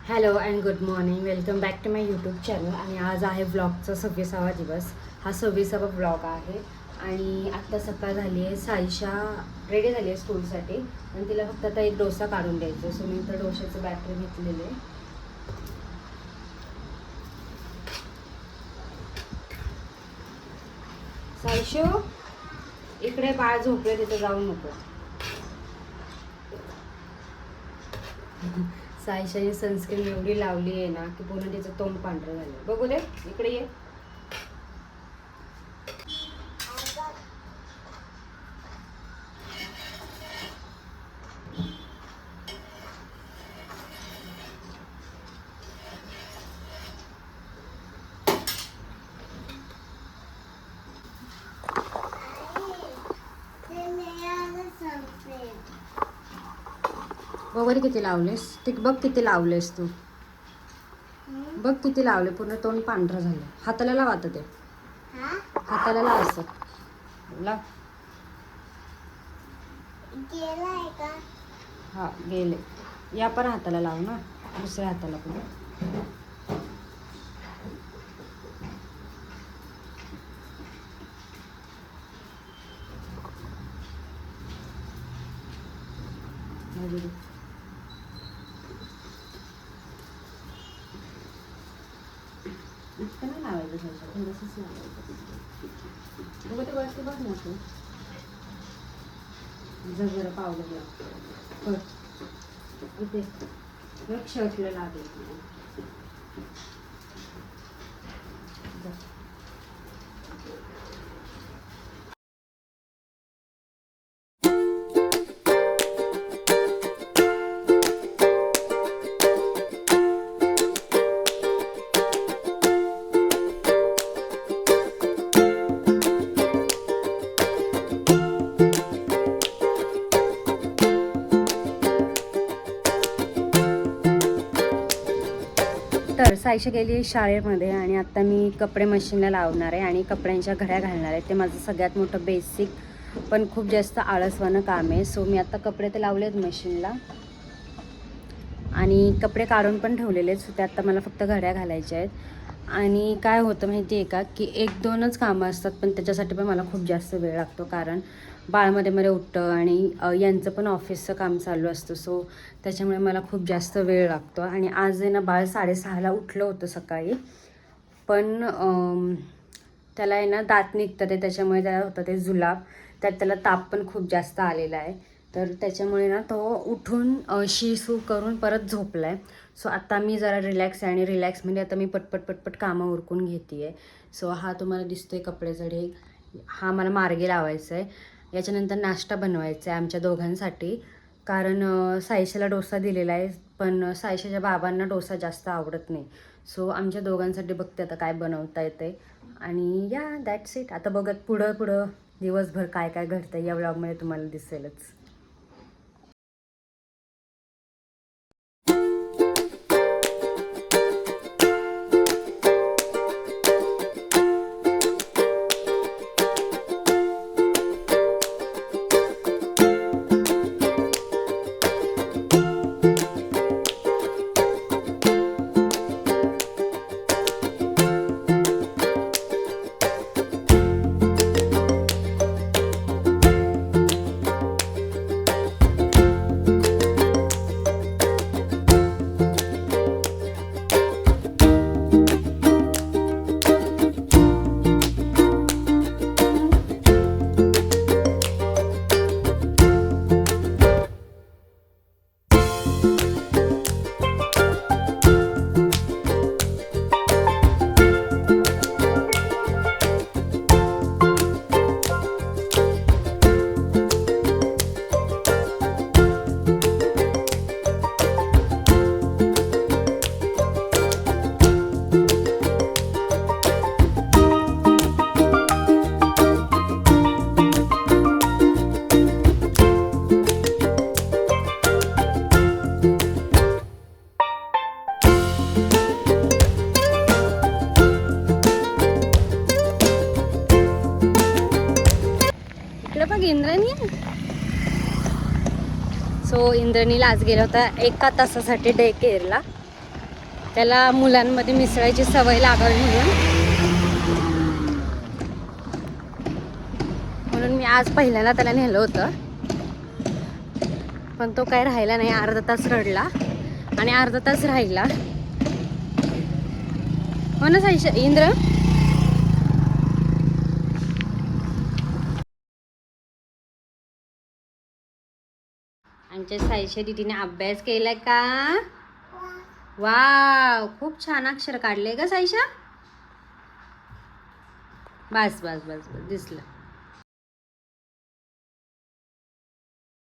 Hello and good morning. Welcome back to my YouTube channel. आणि आज आहे व्लॉगचा 26वा दिवस. हा 26वा व्लॉग आहे. आणि आत्ता सकाळ झाली आहे. साईशा रेडी झाली आहे स्कूलसाठी आणि तिला फक्त आता एक डोसा काढून द्यायचा. सो मी तर डोशाचं बॅटर घेतलेले. साईशो इकडे बाळ झोपले, तिथे जाऊ नको. साईशाने सनस्क्रीन एवढी लावली आहे ना की पूर्ण तिचं तोंड पांढरं झालं. बघू दे, इकडे ये. वगैरे किती लावलेस ते बघ, किती लावलेस तू बघ, किती लावले. पूर्ण तोंड पांढरं झालं. हाताला लाव आता ते. हाताला लाव असं लाव. हा गेले. या पण हाताला लाव ना, दुसऱ्या हाताला पण. इतकं नाही लावायचं साईशा, थोडंसंच लावायचं. बघ ते वरती बघ ना तू. जर पावलं लागतं इथे बघ, शर्टला लागेल. तर साईशा गेली शाळेमध्ये आणि आता मी कपडे मशीनला लावणार आहे आणि कपड्यांच्या घड्या घालणार आहे. ते माझं सगळ्यात मोठं बेसिक पण खूप जास्त आळसवानं काम आहे. सो मी आता कपडे ते लावले आहेत मशीनला आणि कपडे काढून पण ठेवलेले आहेत. सो ते आत्ता मला फक्त घड्या घालायच्या आहेत. आणि काय होतं माहिती आहे का, की 1-2च कामं असतात पण त्याच्यासाठी पण मला खूप जास्त वेळ लागतो. कारण बाळ मध्ये उठतं आणि यांचं पण ऑफिसचं काम चालू असतं. सो त्याच्यामुळे मला खूप जास्त वेळ लागतो. आणि आज आहे ना, बाळ 6:30ला उठलं होतं सकाळी. पण त्याला आहे ना दात निघतं ते, त्याच्यामुळे त्याला होतं ते जुलाब. त्यात त्याला ताप पण खूप जास्त आलेला आहे. तर त्याच्यामुळे ना तो उठून शी करून परत झोपला आहे. सो आता मी जरा रिलॅक्स आहे आणि रिलॅक्समध्ये आता मी पटपट कामं उरकून घेते आहे. सो हा तुम्हाला दिसतोय कपड्याचा ढीग, हा मला मार्गी लावायचा आहे. याच्यानंतर नाश्ता बनवायचा आहे आमच्या दोघांसाठी. कारण साईशाला डोसा दिलेला आहे पण साईशाच्या बाबांना डोसा जास्त आवडत नाही. सो आमच्या दोघांसाठी बघते आता काय बनवता येते. आणि या दॅट्स इट. आता बघत पुढं दिवसभर काय काय घडतं या व्लॉगमध्ये तुम्हाला दिसेलच. इंद्रायणी. सो इंद्रायणीला आज गेला होता 1 तासासाठी डे केअरला. त्याला मुलांमध्ये मिसळायची सवय लागावी म्हणून मी आज पहिल्यांदा त्याला नेलं होतं, पण तो काय राहिला नाही. अर्धा तास रडला आणि अर्धा तास राहिला. हो ना साईश इंद्र. आमच्या साईशा दीदीने अभ्यास केलाय का? वाव, खूप छान अक्षर काढले का साईशा. बस बस बस बस दिसलं.